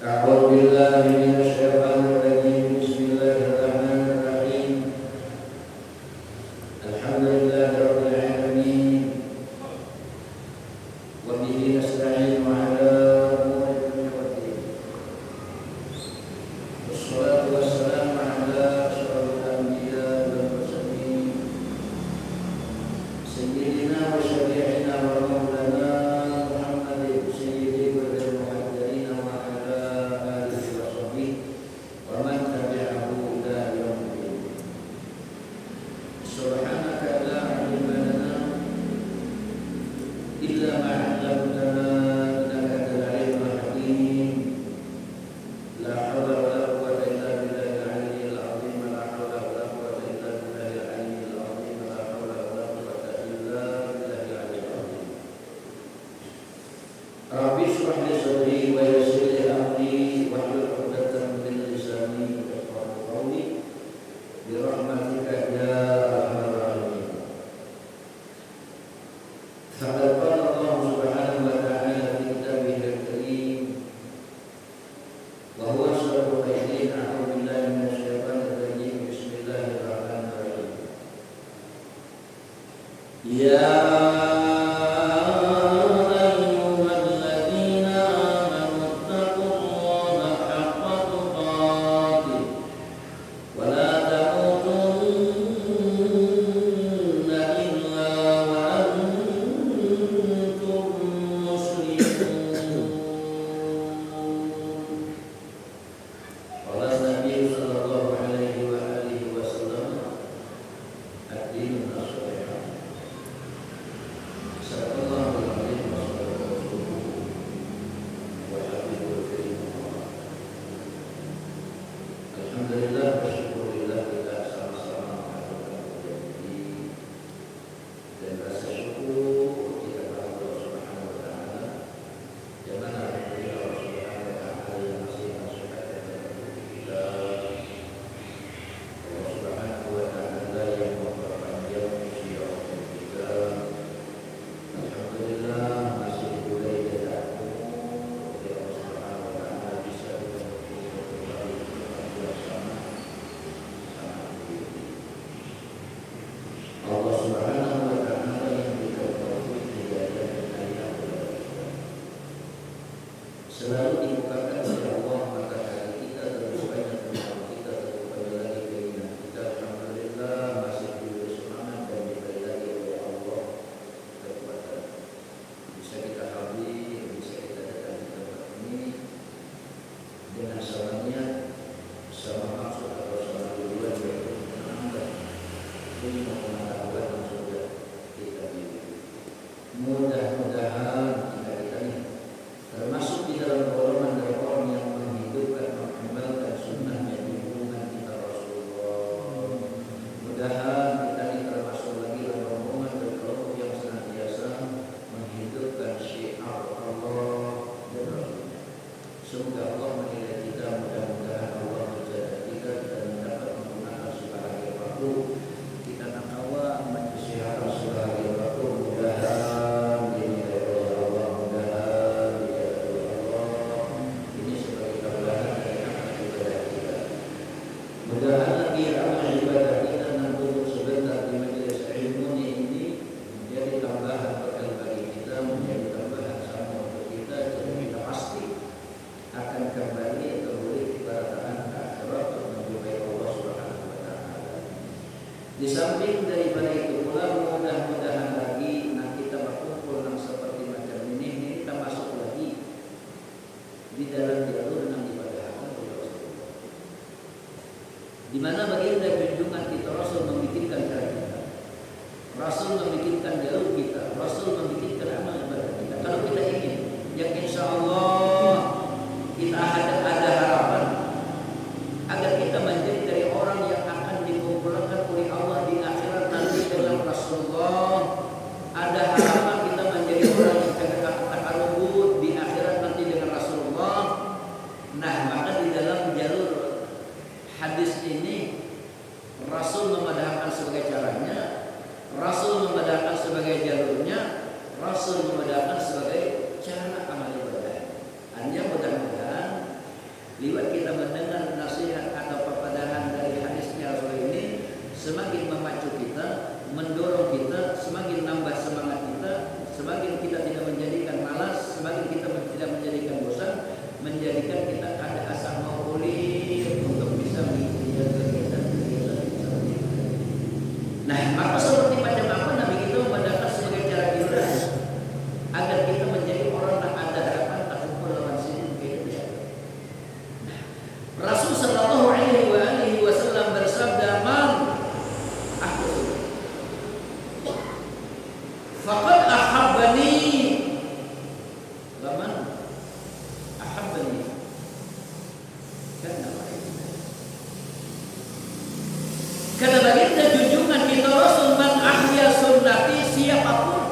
أعوذ بالله من الشيطان الرجيم. بسم الله الرحمن الرحيم. الحمد لله رب العالمين وبه نستعين على أمور الدنيا والدين. والصلاة والسلام على أشرف الأنبياء والمرسلين سيدنا وشفيعنا ومولانا محمد سيد كل المهاجرين وعلى آله وصحبه ومن تبعه إلى يوم الدين. سبحانك لا علم لنا إلا ما علمتنا إنك أنت العليم الحكيم. لا حول ولا قوة إلا بالله العلي العظيم. لا حول ولا قوة إلا بالله العلي العظيم. لا حول ولا قوة إلا بالله العلي العظيم. رب اشرح لي صدري ويسر لي أمري واحلل عقدة من لساني يفقهوا قولي برحمتك يا أرحم الراحمين. فقد قال الله سبحانه وتعالى في كتابه الكريم وهو أصدق القائلين: أعوذ بالله من الشيطان الرجيم. بسم الله الرحمن الرحيم. يا أيها الذين آمنوا اتقوا الله حق تقاته ولا تموتن إلا وأنتم مسلمون. قال النبي صلى الله عليه وآله وسلم: الدين النصيحة. صدق الله العظيم وصدق رسوله وحبيبه الكريم. Alhamdulillah, bersyukurillah kita sama-sama mengatakan puji dan rasa syukur kita kepada Allah Subhanahu wa taala. Yang mana alhamdulillah Allah Subhanahu wa taala yang masih mensucikan kita. Allah Subhanahu wa taala yang memperpanjang usia kita. Alhamdulillah masih boleh kita oleh Allah Subhanahu wa taala bisa kita kembali bersama. Allah Subhanahu wa taala yang memberikan taufik hidayah dan hidayah kepada kita. Selalu dibukakan oleh Allah mata hati kita, terus banyak amal kita, terus banyak lagi keinginan kita. Alhamdulillah masih diberi semangat dan diberi lagi oleh Allah kekuatan. Bisa kita hadir, bisa kita datang di tempat ini dengan sama niat, sama maksud atau sama tujuan yaitu menambah ilmu pengetahuan yang sudah kita miliki. Mudah-mudahan kita ini termasuk di dalam golongan dari orang yang menghidupkan, mengamalkan sunnahnya di hubungan kita Rasulullah. Mudahan kita ini termasuk lagi dalam rombongan dari kelompok yang senantiasa menghidupkan syiar Allah dan Rasulnya. Semoga Allah menilai kita, mudah-mudahan Allah menjaga kita mendapat menggunakan sebagai waktu kita nakawa menjadi sebagai waktu. Mudahan dinilai oleh Allah, mudahan dijaga oleh Allah. Ini sebagai tambahan dari amal ibadah kita. Mudahan lagi amal ibadah kita nanti sebentar di majelis ilmu ini menjadi tambahan bekal bagi kita, menjadi tambahan sama untuk kita, jadi kita pasti akan kembali kembali kepada akhirat untuk menjumpai Allah Subhanahu wa taala. Di samping daripada itu pula mudah-mudahan lagi kita berkumpul yang seperti macam ini kita masuk lagi di dalam jalur yang dipadahkan oleh Rasulullah. Di mana baginda junjungan kita Rasul membikinkan cara kita. Rasul membikinkan jalur kita. Rasul membikinkan amal ibadah kita. Kalau kita ingin yang insya Allah kita ada harapan agar kita menjadi dari orang yang akan dikumpulkan oleh Allah di akhirat nanti dengan Rasulullah. Ada harapan kita menjadi orang yang akan luput di akhirat nanti dengan Rasulullah. Nah, maka di dalam jalur hadis ini Rasul memadahkan sebagai caranya, Rasul memadahkan sebagai jalurnya, Rasul memadahkan sebagai cara amal ibadah. faqad ahabbani. Laman ahabbani karena kata baginda junjungan kita Rasul, man ahya sunnati, siapapun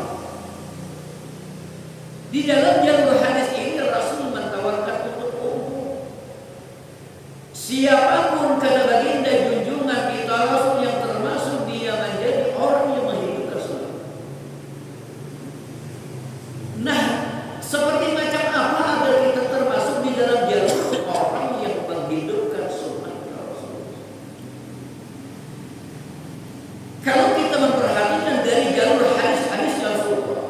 di dalam jalur hadis ini Rasul menawarkan untuk umum. Siapapun kata baginda junjungan kita Rasul yang termasuk dia menjadi orang yang menghidupkan sunnah. Nah, seperti macam apa agar kita termasuk di dalam jalur orang yang menghidupkan sunnah Rasul? Kalau kita memperhatikan dari jalur hadis-hadis Rasulullah,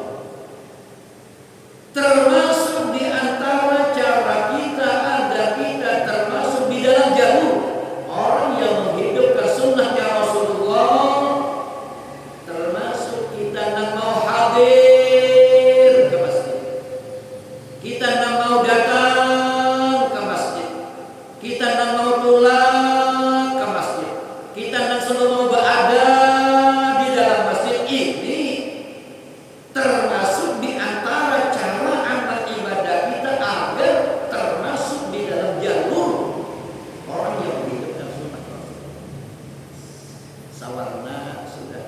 termasuk di antara cara kita agar kita termasuk di dalam jalur orang yang menghidupkan sunnahnya Rasulullah, termasuk kita nak mau hadir ke masjid, kita nak mau datang ke masjid, kita nak mau pulang ke masjid, kita nak selalu mau berada di dalam masjid. Ini termasuk di antara cara amal ibadah kita agar termasuk di dalam jalur orang yang menghidupkan sunnah Rasul. Sawarna sudah.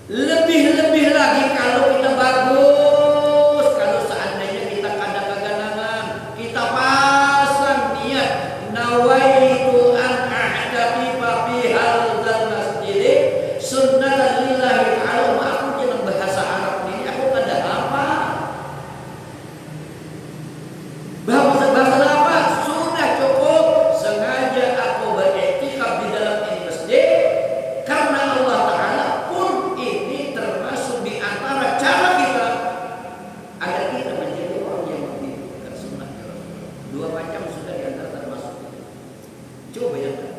Lebih-lebih lagi kalau kita bagus, kalau seandainya kita kada keganangan, kita pasang niat nawaitu an a'taqifa fi hadzal masjid sunnatan lillahi ta'ala. Aku jangan bahasa Arab ini, aku kada apa. Bahasa apa? Sudah cukup. Sengaja aku beriktikaf di dalam ini masjid karena Allah Ta'ala pun ini termasuk di antara cara kita agar kita menjadi orang yang menghidupkan sunnah Rasulullah. Dua macam sudah di antara termasuk. Coba bayangkan.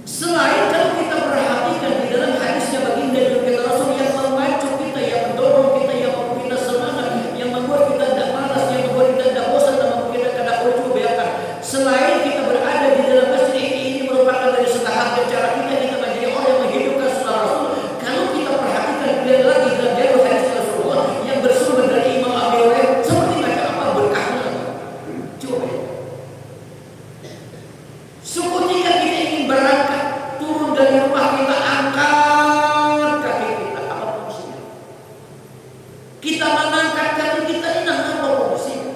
Selain kalau kita perhatikan di dalam hadisnya baginda juga Rasul yang memacu kita, yang mendorong kita, yang membuat kita semangat, yang membuat kita tidak malas, yang membuat kita tidak bosan, dan membuat kita tidak ujub. Bayangkan, selain kita berada di dalam masjid ini merupakan dari setahap dan cara kita menjadi orang yang menghidupkan sunnah Rasul. Kalau kita perhatikan dia lagi dalam jalur hadis Rasulullah yang bersumber dari Imam Abi Hurairah, seperti macam apa berkahnya. Coba ya. Seketika kita ingin berangkat, turun dari rumah kita, angkat kaki kita, apa fungsinya? Kita mengangkat kaki kita ini apa fungsinya?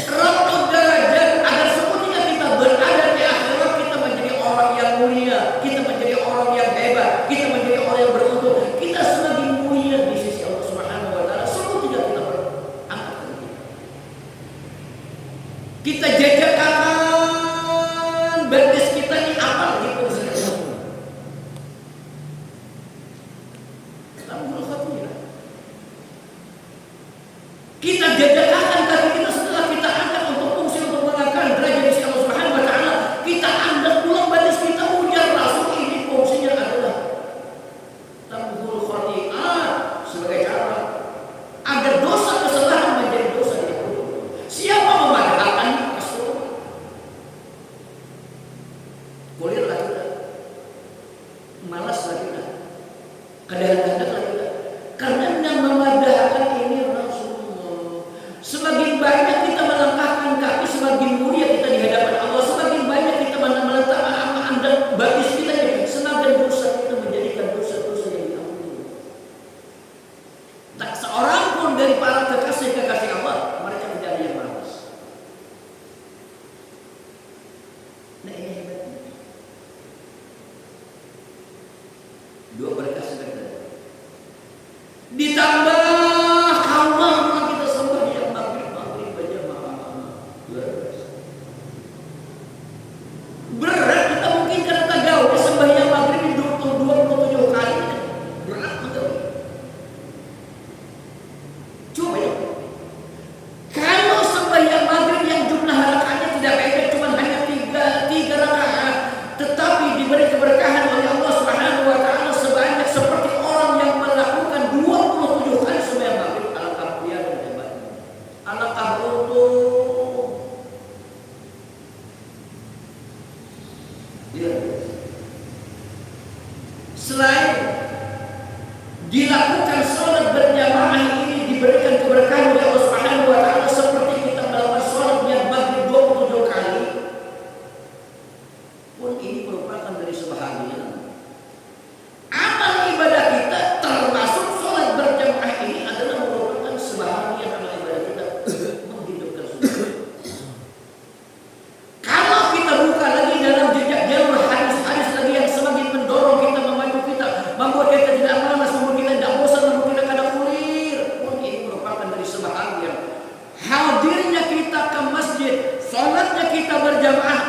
Raf'ud derajat agar seketika kita berada di akhirat, kita menjadi orang yang mulia, kita menjadi orang yang hebat, kita menjadi orang yang beruntung, kita semakin mulia di sisi Allah Subhanahu wa Ta'ala. Seketika kita berangkat kaki kita jajak kanan betis kita ini apa lagi fungsinya? Kita jajakan kaki kita setelah kita angkat untuk fungsi untuk mengangkat derajat di sisi Allah Subhanahu wa Ta'ala. Kita angkat pulang batis kita ujar Rasul, ini fungsinya adalah tamhul khati'at, sebagai cara agar dosa kesalahan menjadi dosa yang buruk. Siapa memadahkan Rasul? Kulirlah kita, malaslah kita, kedatangan kita, karena yang memadahkan ini Rasulullah. Semakin banyak kita melangkahkan kaki, semakin mulia kita di hadapan Allah. Semakin banyak kita meletakkan batis kita, semakin dosa kita menjadikan dosa-dosa yang diampuni. Tak seorang pun dari para kekasih-kekasih Allah mereka tidak ada yang malas. Nah, ini hebatnya. Dua berkah sebentar. Ditambah kawal kita sembah yang maghrib berjamaah. Luar biasa. Berat kita mungkin karena tagaw sembahyang maghrib 27 kali. Berat betul. Coba ya. Kalau sembahyang maghrib yang jumlah rakaatnya tidak banyak, cuma hanya 3 rakaat, tetapi diberi keberkahan oleh Allah Subhanahu wa Ta'ala sebanyak Selain dilakukan sholat berjamaah ini diberikan keberkahan oleh Allah Subhanahu wa taala seperti kita melakukan sholat niat maghrib 27 kali pun ini merupakan dari sebahagian amal ibadah kita, termasuk sholat berjamaah ini adalah merupakan sebahagian amal ibadah kita menghidupkan sunnah. Kalau kita buka lagi dalam jejak jalur hadis-hadis lagi yang semakin mendorong kita, memacu kita, membuat kita tidak malas, membuat kita tidak bosan, membuat kita kada kulir, pun ini merupakan dari sebahagian hadirnya kita ke masjid, sholatnya kita berjamaah.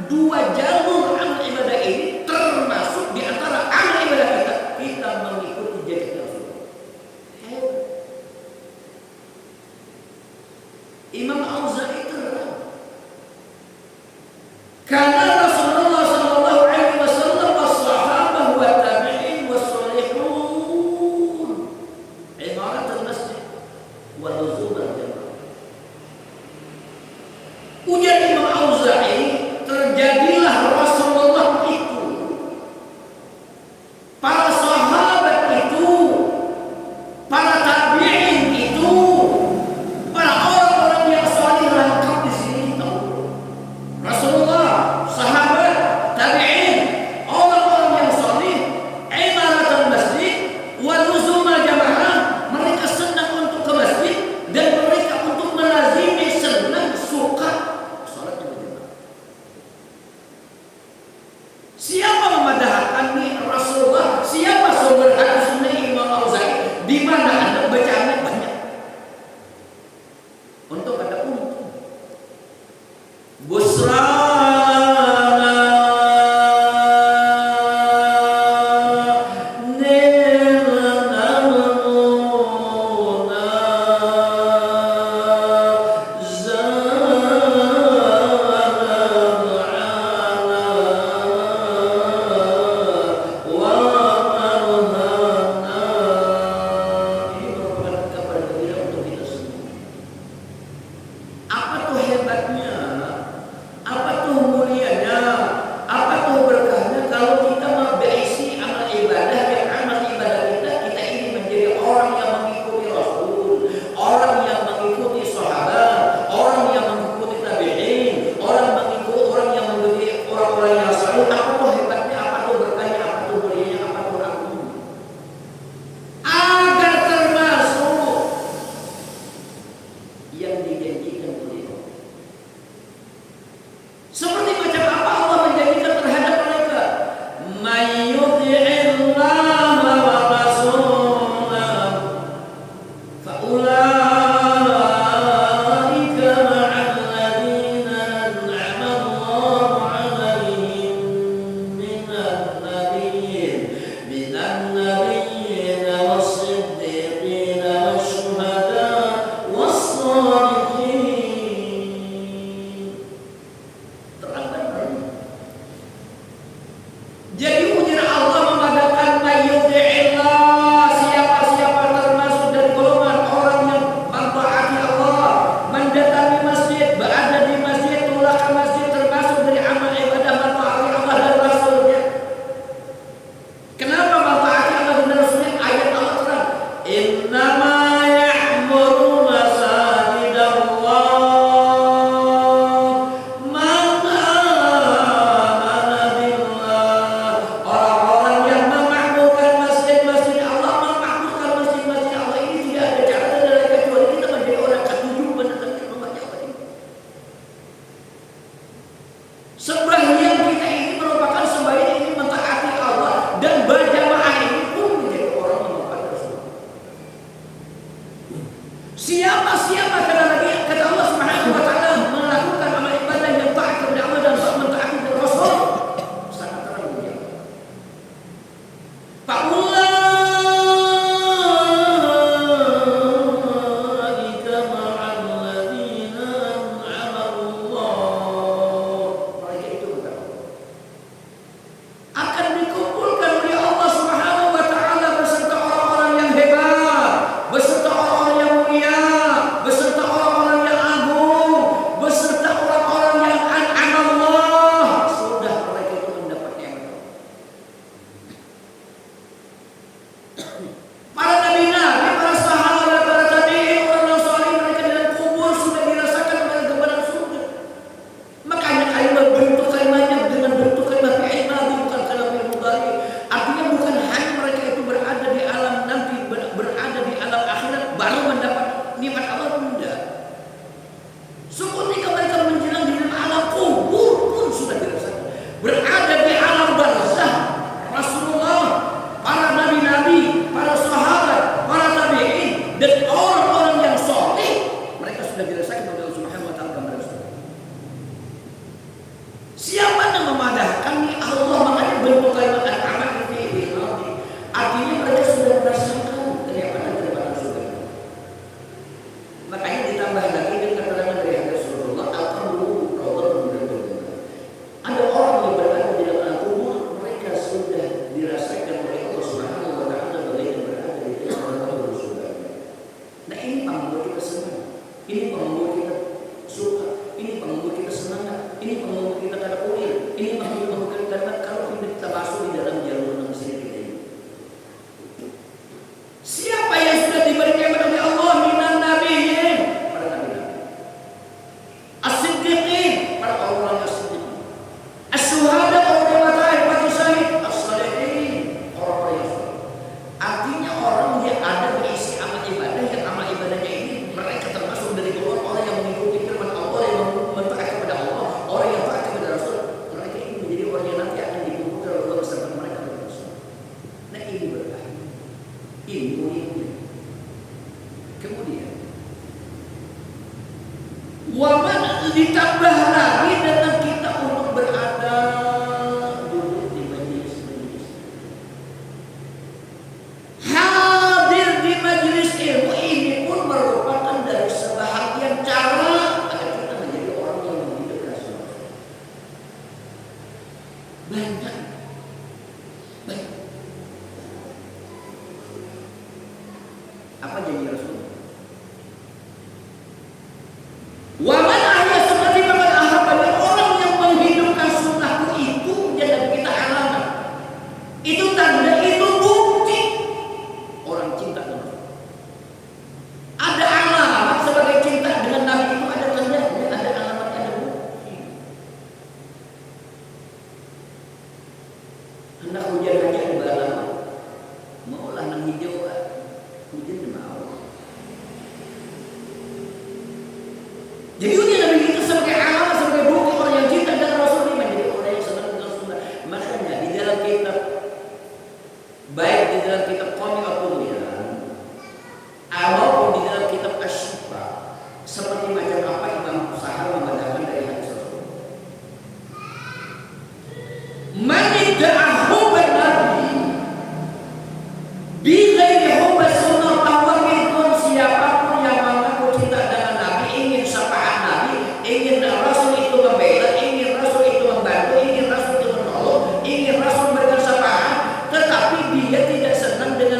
Dua jalur amal ibadah ini termasuk di antara amal ibadah kita mengikuti jejak Rasulullah. Imam Auza'i terang karena Rasulullah sallallahu alaihi wasallam was-sahabah wa tabi'in was-salihun imarat al-masjid wa luzum al-jamaah. Ujar Imam Auza'i, terjadilah Rasulullah itu, para sahabat itu, para tabi'in itu, para orang-orang yang salih lengkap di sini tahu. Rasulullah, sahabat, tabi'in, orang-orang yang salih, imaratul masjid, wa luzumal jamaah, mereka senang untuk ke masjid dan mereka untuk melazimi, senang, suka salat berjamaah. Siapa memadahkan nih Rasulullah? Siapa sumber hadis sunnah Imam Auza'i? Di mana Anda bacaannya banyak? Untuk ada untung. Busrana jadi ujar Allah memadakan Para nabi-nabi, para sahabat, para tabi'in, orang yang saleh, mereka dalam kubur sudah dirasakan dengan gambaran surga. Makanya kalimat bentuk kalimatnya dengan bentuk kalimat fi'il madhi, bukan kalimat fi'il mudhari. Artinya bukan hanya mereka itu berada di alam nanti, berada di alam akhirat baru mendapat nikmat Allah, tidak. Seketika mereka menjelang di dalam alam kubur pun sudah dirasakan. Berada di alam barzah, Rasulullah, para nabi-nabi, para sahabat, para tabi'in, dan orang-orang yang soleh, mereka sudah dirasakan oleh Allah Subhanahu wa taala gambaran surga. Siapa yang memadahkan nih Allah makanya bentuk kalimat al-amal fi'il madhi. Artinya mereka sudah merasakan kenikmatan surga. Makanya ditambah lagi dengan keterangan dari Rasulullah, al-qabru rawdatun min riyadil jannah. Ada orang yang berada di dalam kubur, mereka sudah dirasakan oleh Allah Subhanahu wa taala bagaikan berada di dalam surga. Nah, ini membuat kita senang. Ini membuat kita suka. Ini membuat kita semangat. Ini membuat kita kada kuil. Ini membuat kita karena kalau kita masuk di dalam jalur yang sedikit ini. Siapa yang sudah diberi nikmat oleh Allah minan nabiyyin? Para nabi-nabi. As-siddiqin, para orang yang siddiq. As-syuhada, orang yang mati syahid. As-salihin, orang yang saleh. Artinya orang yang ada berisi amal ibadah, yang amal ibadahnya ini mereka termasuk dari golongan orang yang mengikuti firman Allah, yang mentaati kepada Allah, orang yang taat kepada Rasul. Mereka ini menjadi orang yang nanti akan dikumpulkan oleh Allah bersama mereka pada Rasul. Nah, ini berkah. Ini mulianya. Kemudian waman ditambah lagi dengan kita untuk berada duduk di majelis-majelis, hadir di majelis ilmu, ini pun merupakan dari sebahagian cara agar kita menjadi orang yang mendidik Rasul. Banyak. Apa janji Rasul? Waman ahya seperti bapak ahabani, orang yang menghidupkan sunnahku itu jadi kita alamat. Itu tanda, itu bukti orang cinta dengan Rasul. Ada alamat sebagai cinta dengan Nabi itu, ada tanda, ada alamat, ada bukti. Hendak hujan aja di bawah, mau lah nang hijau, hujan di bawah. Jadi ujian Nabi itu sebagai alamat, sebagai bukti orang yang cinta dengan Rasul ini menjadi orang yang senang dengan sunnah. Makanya di dalam kitab, baik di dalam kitab Qami al-Qur'an maupun di dalam kitab Asy-Syifa, seperti macam apa Imam Sahal membacakan dari hadis Rasul. Man idda'ahu bin-nabi bi ghairi hubbi sunnah bahwa minkum, siapapun yang mengaku cinta dengan Nabi, ingin syafaat Nabi, ingin Rasul itu membela, ingin Rasul itu membantu, ingin Rasul itu menolong, ingin Rasul memberikan syafaat, tetapi dia tidak senang dengan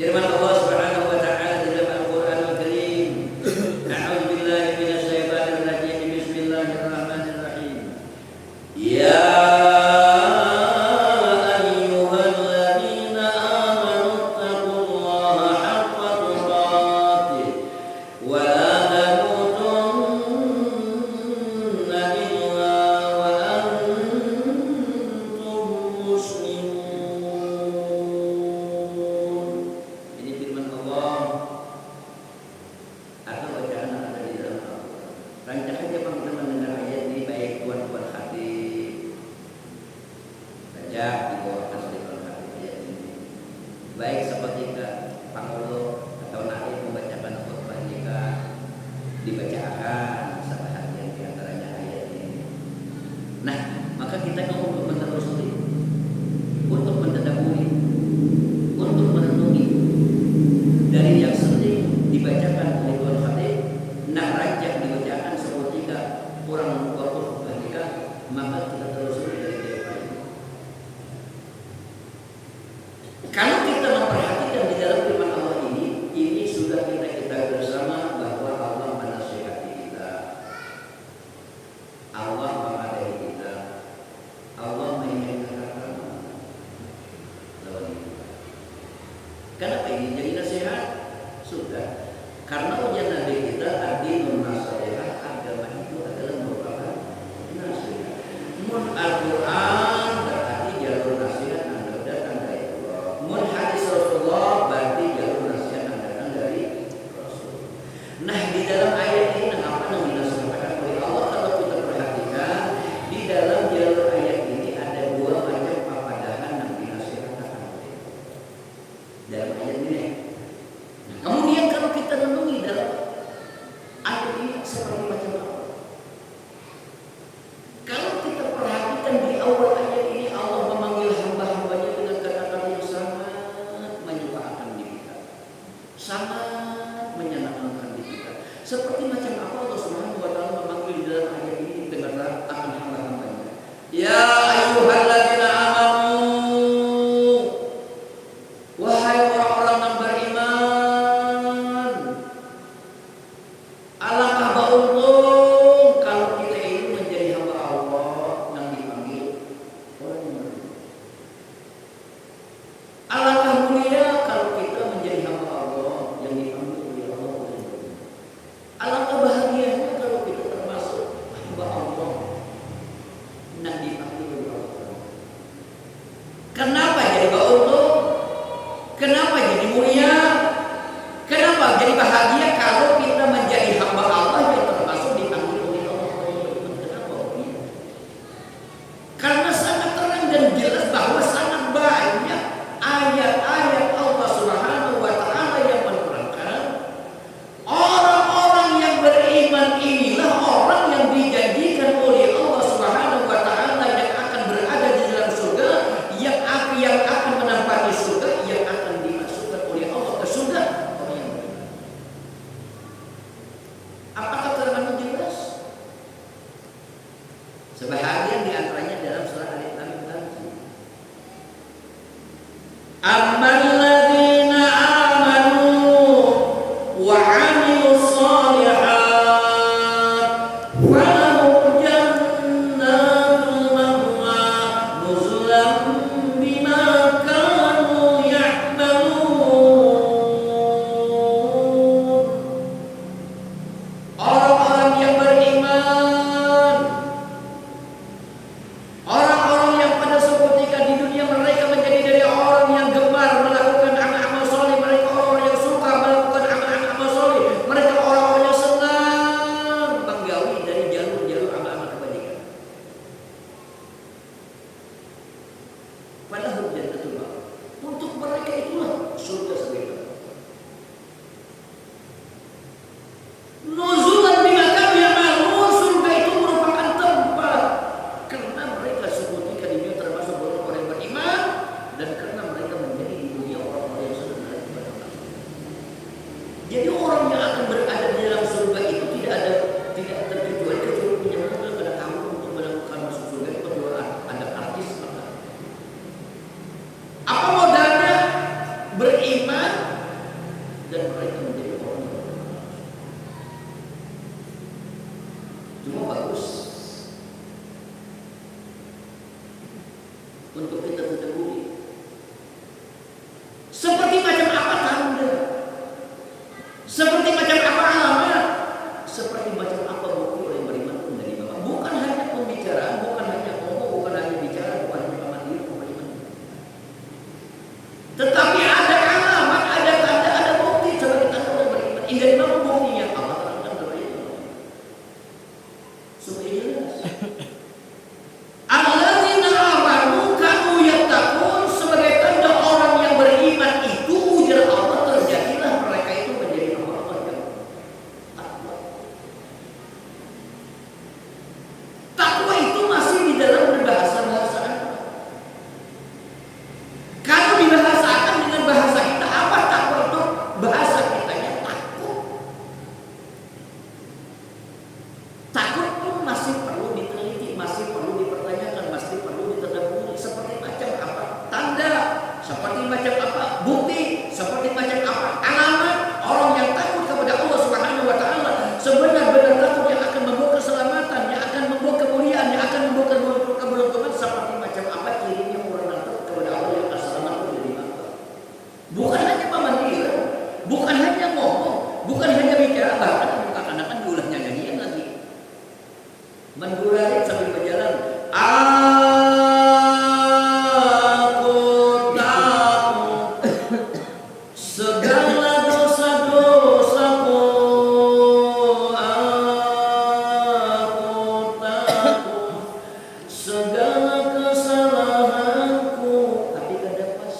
Firman Allah Subhanahu wa taala dalam Al-Qur'anul Karim, A'udzu billahi minasyaitonir rajim. Bismillahirrahmanirrahim. Ya baik seketika pangulo atau naib membacakan khutbah jika dibacakan sebahagian di antaranya ayat ini. Nah, maka kita untuk menelusuri, untuk mentadabburi, untuk merenungi dari yang sering dibacakan oleh Tuan Khatib, nak rajak dibacakan seketika kurang waktu khutbah jika, maka kita telusuri dari ayat ini. Kalau kita memperhatikan di dalam firman Allah ini sudah kita ketahui bersama bahwa Allah menasihati kita, Allah mengadai kita, Allah mengingatkan lawan kita. Kenapa ini jadi nasihat? Sudah, karena ujian Nabi kita adinun nasihat, agama itu adalah merupakan nasihat. Mun Al-Quran berarti jalur nasihat anda datang dari Allah. Mun hadis Rasulullah berarti jalur nasihat anda datang dari Rasul. Nah, di dalam ayat ini apa yang dinasihatkan oleh Allah? Kalau kita perhatikan di dalam jalur ayat ini ada dua macam papadahan yang dinasihatkan dalam ayat ini. Kemudian kalau kita renungi dalam ayat ini seperti macam apa? Kalau kita perhatikan di awal ayat ini Allah memanggil hamba-hambanya dengan kata-kata yang sangat menyukakan di kita, sangat menyenangkan di kita. Seperti macam apa Allah Subhanahu wa taala memanggil di dalam ayat ini dengan akan hamba-hambanya. Ya ayyuhalladzina amanu, wahai orang-orang yang beriman, alangkah beruntung macam apa bukti, seperti macam apa alamat orang yang takut kepada Allah Subhanahu wa taala, sebenar-benar takut yang akan membawa keselamatan, yang akan membawa kemuliaan, yang akan membawa keberuntungan, seperti macam apa cirinya orang yang takut kepada Allah yang akan selamat dari apa. Bukan hanya pemandiran, bukan hanya ngomong, bukan hanya bicara, bahkan anak-anak diulahnya nyanyian lagi. Mendurarit sambil berjalan. Aku takut segala dosa-dosaku. Aku takut segala kesalahanku. Tapi kada pas.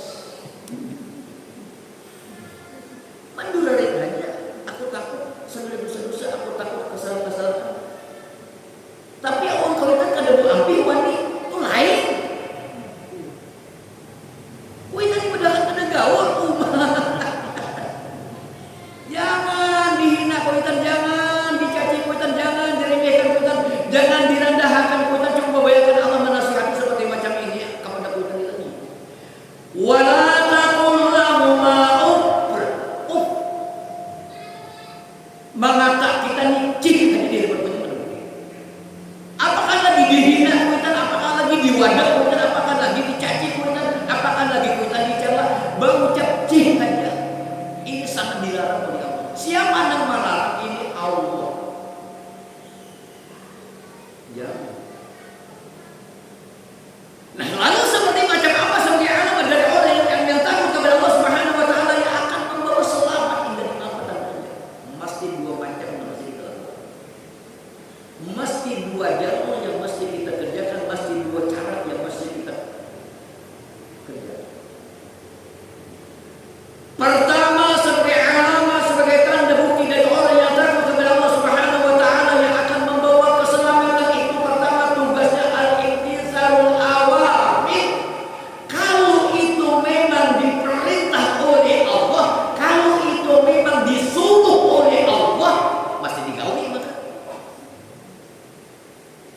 Mendurarit aja. Aku takut segala dosa-dosa. Aku takut kesalahan-kesalahan. Tapi orang kalau kita kada berambil wani itu lain. Kuitan padahal kada gaul umat. Jangan dihina kuitan, jangan dicaci kuitan, jangan diremehkan kuitan, jangan direndahkan kuitan. Coba bayangkan Allah menasihati seperti macam ini kepada kuitan ini. Wala taqul lahuma uff. Mengata kita ni cik aja dia berbuat. Apakah lagi dihina kuitan, apakah lagi diwadah kuitan, apakah lagi dicaci kuitan, apakah lagi kuitan dicela, berucap cih aja. Ini sangat dilarang oleh Allah. Siapa yang melarang ini? Allah. Jangan. Nah, lalu seperti macam apa sebagai alamat dari orang yang takut kepada Allah Subhanahu wa taala yang akan membawa selamat hingga di keselamatan? Mesti dua macam yang mesti dilakukan. Mesti dua jalur yang mesti kita kerjakan, mesti dua cara yang mesti kita kerjakan. Pertama, sebagai alamat, sebagai tanda bukti dari orang yang takut kepada Allah Subhanahu wa taala yang akan membawa keselamatan itu, pertama tugasnya al-imtithalul awamir. Kalau itu memang diperintah oleh Allah, kalau itu memang disuruh oleh Allah, mesti digauli maka.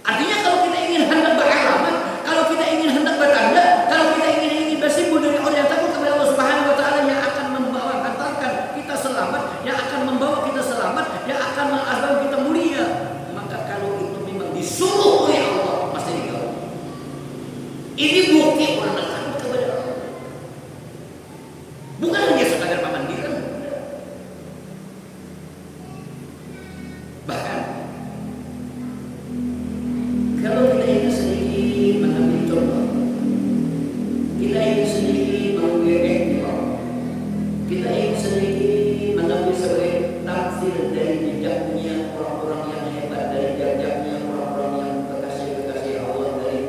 Artinya kalau kita ingin hendak beralamat, kalau kita ingin hendak bertanda, kalau kita ingin bersimbol dari orang yang takut kepada Allah Subhanahu wa taala yang akan membawa antarkan kita selamat, yang akan membawa kita selamat, yang akan mengajarkan kita mulia, maka kalau itu memang disuruh oleh Allah, pasti digauli. Ini bukti orang yang takut kepada Allah. Bukan hanya sekadar pemandiran. Bahkan kalau kita ingin sedikit mengambil contoh, kita ingin sedikit mengambil iktibar, kita ingin sedikit mengambil sebagai tafsir dari jejaknya orang-orang yang hebat, dari jejaknya orang-orang yang kekasih-kekasih Allah, dari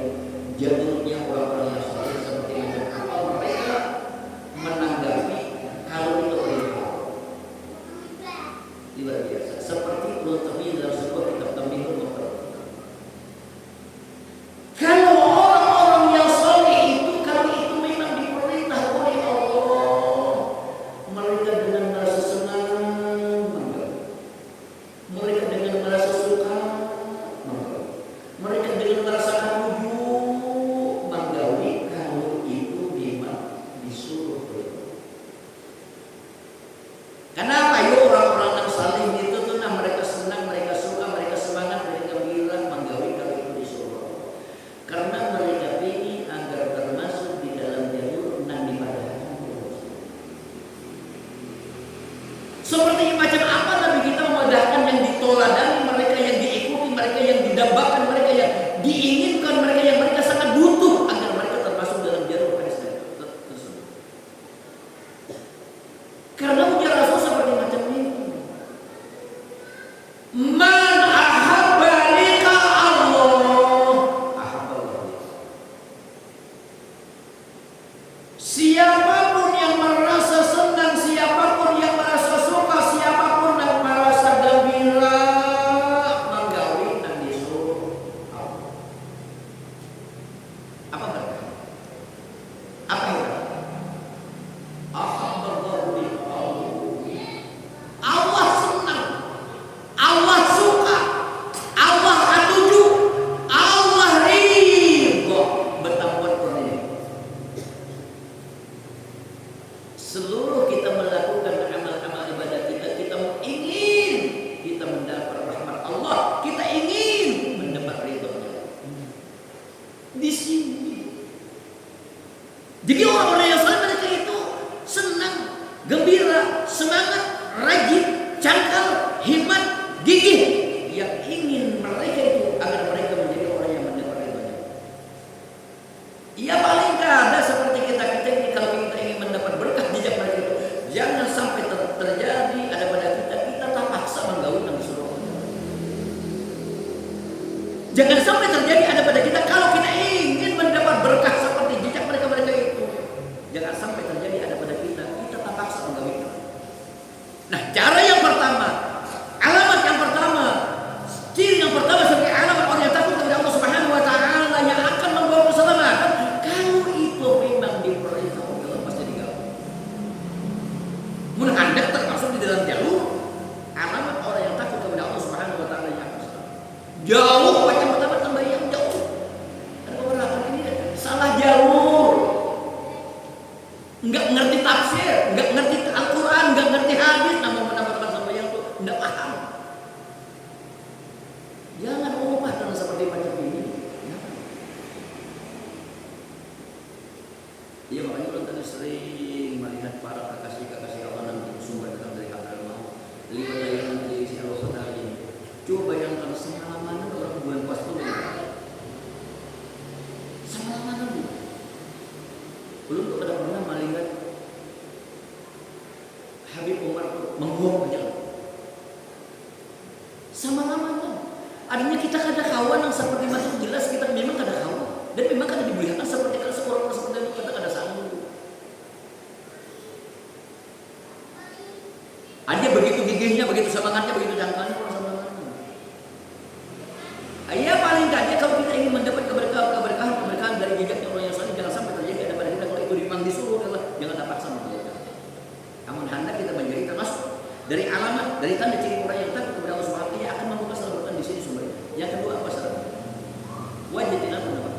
jalurnya orang-orang yang saleh, seperti macam apa mereka menanggapi kalau itu riba. Luar biasa. Seperti Al-Tabin dalam sebuah kitab Tambihul Muqtad. Kalau orang-orang yang saleh itu, kalau itu memang diperintah oleh Allah, mereka dengan merasa senang menggauli. Mereka dengan merasa suka menggauli. Mereka dengan merasakan wujud menggauli kalau itu memang disuruh oleh Allah. Kenapa yuk orang-orang yang saleh itu tuh nah mereka senang, mereka suka, mereka semangat, mereka gembira menggauli kalau itu disuruh Allah. Karena mereka ingin agar termasuk di dalam jalur nan dipadahkan Allah. Seperti macam apa Nabi kita memadahkan yang ditoladani, mereka yang diikuti, mereka yang didambakan, mereka yang diinginkan, mereka yang mereka sangat butuh agar mereka termasuk dalam jalur tersebut. Karena ujar Rasul seperti macam ini. Man ahabba liqa Allah ahabba Allah. Siapapun yang merasa senang, siapapun yang merasa suka, siapapun yang merasa gembira menggauli dan disuruh seluruh kita melakukan amal-amal ibadah kita ingin kita mendapat rahmat Allah, kita ingin mendapat ridhonya. Di sini. Jadi orang-orang yang saleh mereka itu senang, gembira, semangat, rajin, cangkal, hikmat, gigih, yang ingin mereka itu agar mereka menjadi orang yang mendapat ridhonya. Ya paling kada seperti kita ini, kalau kita ingin mendapat berkah jejak mereka itu, jangan sampai terjadi ada pada kita terpaksa menggauli dan disuruh. Jangan sampai terjadi ada pada kita kalau kita ingin mendapat berkah seperti jejak mereka itu. Jangan sampai terjadi ada pada kita terpaksa menggauli. Nah, cara yang pertama, alamat yang pertama, ciri yang pertama sebagai alamat orang yang takut kepada Allah Subhanahu wa taala yang akan membawa keselamatan, kalau itu memang diperintah Allah pasti digauli. Mun Anda termasuk di dalam jalur alamat orang yang takut kepada Allah Subhanahu wa taala yang akan selamat. Jauh macam pertama tambah yang jauh. Ada orang ini salah jalur. Enggak ngerti tafsir, enggak ngerti Al-Quran, enggak ngerti hadis, namun menambahkan sampai yang itu enggak paham. Jangan umumah dengan seperti macam ini. Iya, makanya orang tadi sering melihat para kekasih-kekasih Allah yang sumber datang dari hadal maut. Lihat yang dari si Allah tadi. Coba bayangkan semalaman orang bulan puasa itu. Semalaman itu. Belum kepada pernah melihat Habib Umar menghukum aja. Sama namanya. Artinya kita kada kawan yang seperti macam jelas kita memang kada kawan dan memang kada dimuliakan seperti kada seorang seperti itu kita kada sanggup. Ada begitu gigihnya, begitu semangatnya, begitu jangkauannya orang semangatnya. Ya paling tidak kalau kita ingin mendapat keberkahan dari jejaknya orang yang saleh, jangan sampai terjadi ada pada kita kalau itu memang disuruh adalah jangan terpaksa melakukan. Namun hendak kita menjadi termasuk dari alamat, dari tanda ciri orang yang takut kepada Allah Subhanahu wa taala akan membuka keselamatan di sini sumbernya. Yang kedua apa syaratnya? Wajib tidak mendapat.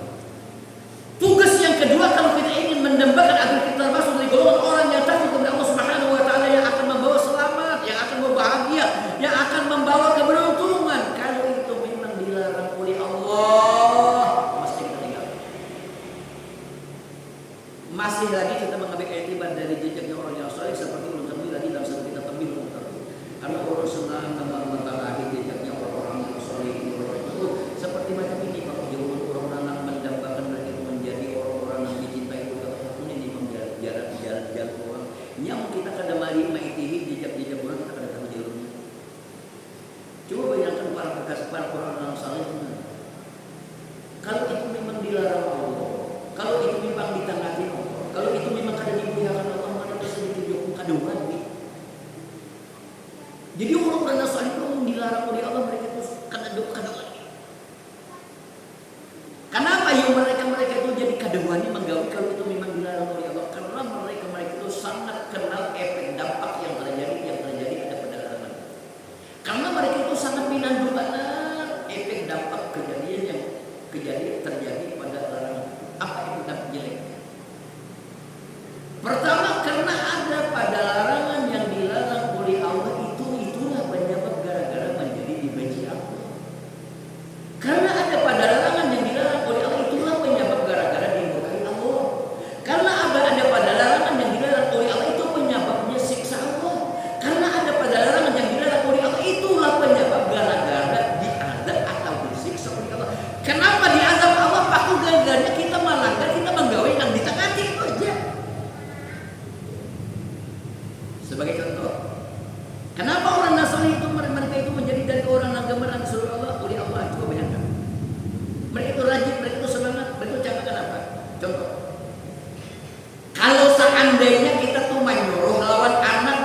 Tugas yang kedua kalau kita ingin mendambakan agar kita termasuk dari golongan orang yang takut kepada Allah Subhanahu wa taala yang akan membawa selamat, yang akan membawa bahagia, yang akan membawa keberuntungan. Kalau itu memang dilarang oleh Allah, mesti kita tinggalkan. Masih lagi kita mengambil iktibar dari jejaknya orang yang saleh seperti ulun kami tadi dalam satu kitab Tampil karena orang senang mentalahi jejaknya orang-orang yang saleh itu seperti macam ini Pak, jangan orang-orang mendambakan mereka menjadi orang-orang yang dicintai oleh Allah ini jalan orang yang kita kada mari maitihi jejak-jejak orang kita kada tahu jalurnya. Coba bayangkan para orang yang saleh kalau itu memang dilarang Allah, kalau itu memang ditanggapi Allah, kalau itu memang kada dimuliakan Allah, maka bisa ditunjuk kada wajib. Jadi orang-orang yang saleh itu dilarang oleh Allah mereka itu kada wajib. Kenapa ya mereka itu jadi kada wajib menggauli kalau itu memang dilarang oleh Allah? Karena mereka itu sangat kenal efek dampak yang terjadi ada pada larangan. Karena mereka itu sangat minandu benar efek dampak kejadian terjadi pada larangan. Apa itu dampak jelek? Pertama, karena ada pada larangan yang dilarang oleh Allah itulah penyebab gara-gara menjadi dibenci Allah. Karena ada pada larangan yang dilarang oleh Allah itulah penyebab gara-gara dimurkai Allah. Karena ada pada larangan yang dilarang oleh Allah itu penyebabnya siksa Allah. Karena ada pada larangan yang dilarang oleh Allah itulah penyebab gara-gara diazab atau disiksa oleh Allah. Kenapa diazab Allah? Paku gara-garanya kita melanggar, kita menggawe yang ditangati itu aja. Sebagai contoh, kenapa orang Nasrani itu mereka itu menjadi dari orang agama dan disuruh Allah oleh Allah? Coba bayangkan. Mereka itu rajin, mereka itu semangat, mereka itu cakap kenapa? Contoh, kalau seandainya kita tuh menyuruh lawan anak,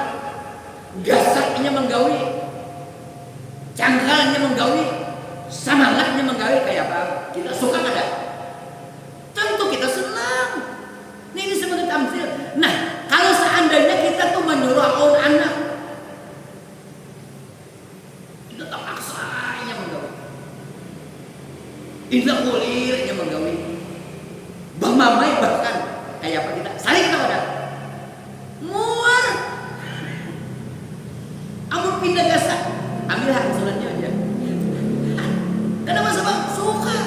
gasaknya menggawi, cangkalnya menggawi, semangatnya menggawi kayak apa? Kita suka ada? Tentu kita senang. Ini sebagai tamsil. Nah, kalau seandainya kita tuh menyuruh lawan anak, kita terpaksanya menggawi. Indah kulirnya menggawi. Bang mamai bahkan kayak apa kita? Saling kita ada. gagasan, ambil hak usulannya aja. Kenapa sebab suka?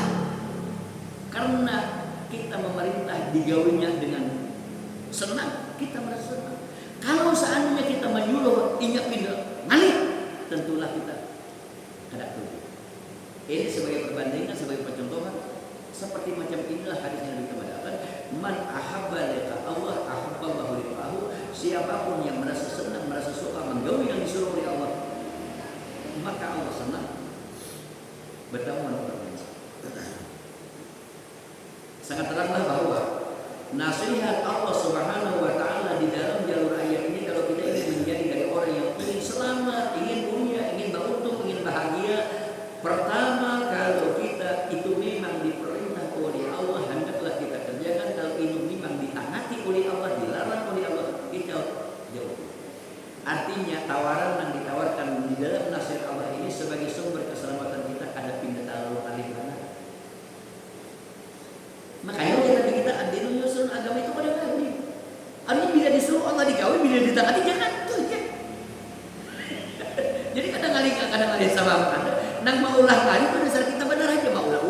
Karena kita memerintah digawinya dengan senang, kita merasa senang. Kalau seandainya kita menyuruh ingat pindah ngalih, tentulah kita ada tujuh. Ini sebagai perbandingan, sebagai percontohan. Seperti macam inilah hadis yang kita bacakan. Man ahabba liqa Allah ahabba Allahu liqa'ahu. Siapapun yang merasa senang, merasa suka menggawi yang disuruh oleh Allah, maka Allah senang bertemu dengan orang. Sangat teranglah bahwa nasihat Allah Subhanahu wa taala di dalam jalur ayat ini, kalau kita ingin menjadi dari orang yang ingin selamat, ingin mulia, ingin beruntung, ingin bahagia, pertama kalau kita itu memang diperintah oleh Allah, hendaklah kita kerjakan. Kalau itu memang ditaati oleh Allah, dilarang oleh Allah, kita jauh. Artinya tawaran yang ditawarkan di dalam nasihat Allah ini sebagai sumber keselamatan kita ada pindah taruh alih mana. Makanya kita adil nyusun agama itu pada kali. Artinya bila disuruh Allah digawe, bila ditaati jangan tuh ya. Jadi kadang alih sama Anda. Nang maulah kali itu dasar kita benar aja maulah.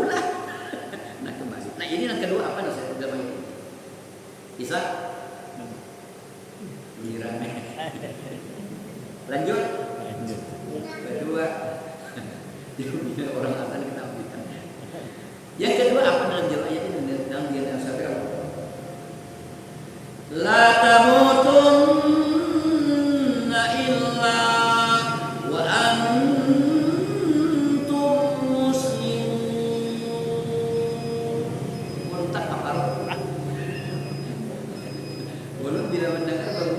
Nah kembali. Nah ini yang kedua apa nasihat agama itu? Bisa? Rame. Lanjut. Kedua, dia orang akan kita ambilkan. Yang kedua apa dalam jalur ayat ini? Dalam jalur yang saya bilang, la tamutunna illa wa antum muslimun. Kontak apa? Belum tidak mendengar baru